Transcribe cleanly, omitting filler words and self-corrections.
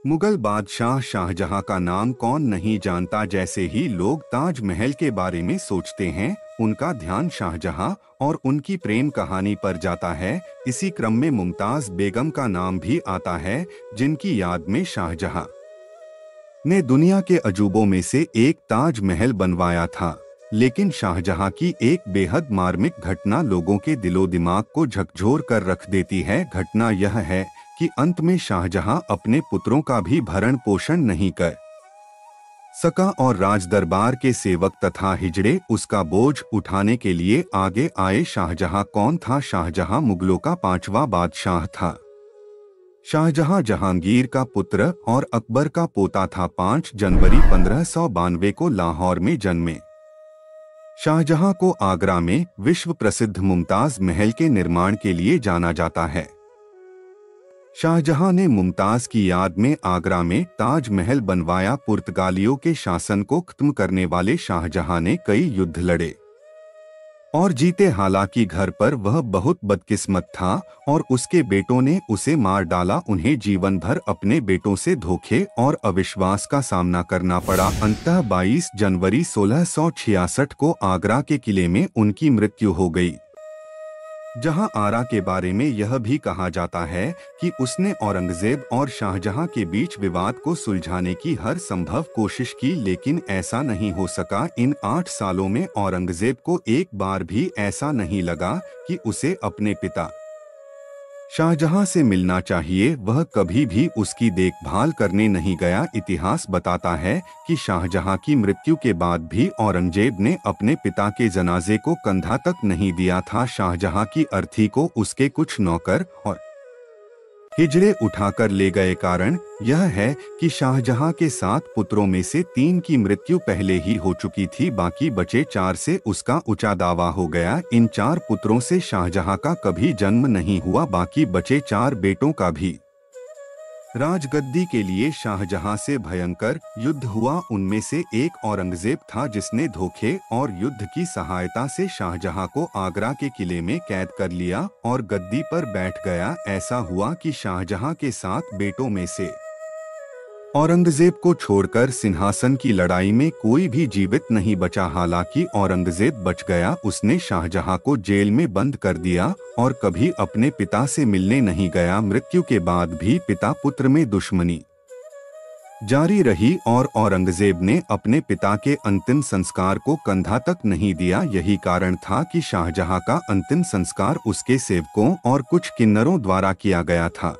मुगल बादशाह शाहजहां का नाम कौन नहीं जानता। जैसे ही लोग ताजमहल के बारे में सोचते हैं, उनका ध्यान शाहजहां और उनकी प्रेम कहानी पर जाता है। इसी क्रम में मुमताज बेगम का नाम भी आता है, जिनकी याद में शाहजहां ने दुनिया के अजूबों में से एक ताजमहल बनवाया था। लेकिन शाहजहां की एक बेहद मार्मिक घटना लोगों के दिलो दिमाग को झकझोर कर रख देती है। घटना यह है कि अंत में शाहजहां अपने पुत्रों का भी भरण पोषण नहीं कर सका और राजदरबार के सेवक तथा हिजड़े उसका बोझ उठाने के लिए आगे आए। शाहजहां कौन था? शाहजहां मुगलों का 5वां बादशाह था। शाहजहां जहांगीर का पुत्र और अकबर का पोता था। 5 जनवरी 1592 को लाहौर में जन्मे शाहजहां को आगरा में विश्व प्रसिद्ध मुमताज महल के निर्माण के लिए जाना जाता है। शाहजहां ने मुमताज की याद में आगरा में ताजमहल बनवाया। पुर्तगालियों के शासन को खत्म करने वाले शाहजहां ने कई युद्ध लड़े और जीते। हालांकि घर पर वह बहुत बदकिस्मत था और उसके बेटों ने उसे मार डाला। उन्हें जीवन भर अपने बेटों से धोखे और अविश्वास का सामना करना पड़ा। अंततः 22 जनवरी 1666 को आगरा के किले में उनकी मृत्यु हो गई। जहां आरा के बारे में यह भी कहा जाता है कि उसने औरंगजेब और शाहजहां के बीच विवाद को सुलझाने की हर संभव कोशिश की, लेकिन ऐसा नहीं हो सका। इन 8 सालों में औरंगजेब को एक बार भी ऐसा नहीं लगा कि उसे अपने पिता शाहजहां से मिलना चाहिए। वह कभी भी उसकी देखभाल करने नहीं गया। इतिहास बताता है कि शाहजहां की मृत्यु के बाद भी औरंगजेब ने अपने पिता के जनाजे को कंधा तक नहीं दिया था। शाहजहां की अर्थी को उसके कुछ नौकर और हिजड़े उठाकर ले गए। कारण यह है कि शाहजहां के 7 पुत्रों में से 3 की मृत्यु पहले ही हो चुकी थी। बाकी बचे 4 से उसका ऊंचा दावा हो गया। इन 4 पुत्रों से शाहजहां का कभी जन्म नहीं हुआ। बाकी बचे 4 बेटों का भी राजगद्दी के लिए शाहजहां से भयंकर युद्ध हुआ। उनमें से एक औरंगजेब था, जिसने धोखे और युद्ध की सहायता से शाहजहां को आगरा के किले में कैद कर लिया और गद्दी पर बैठ गया। ऐसा हुआ कि शाहजहां के 7 बेटों में से औरंगजेब को छोड़कर सिंहासन की लड़ाई में कोई भी जीवित नहीं बचा। हालांकि औरंगजेब बच गया। उसने शाहजहां को जेल में बंद कर दिया और कभी अपने पिता से मिलने नहीं गया। मृत्यु के बाद भी पिता पुत्र में दुश्मनी जारी रही और औरंगजेब ने अपने पिता के अंतिम संस्कार को कंधा तक नहीं दिया। यही कारण था कि शाहजहां का अंतिम संस्कार उसके सेवकों और कुछ किन्नरों द्वारा किया गया था।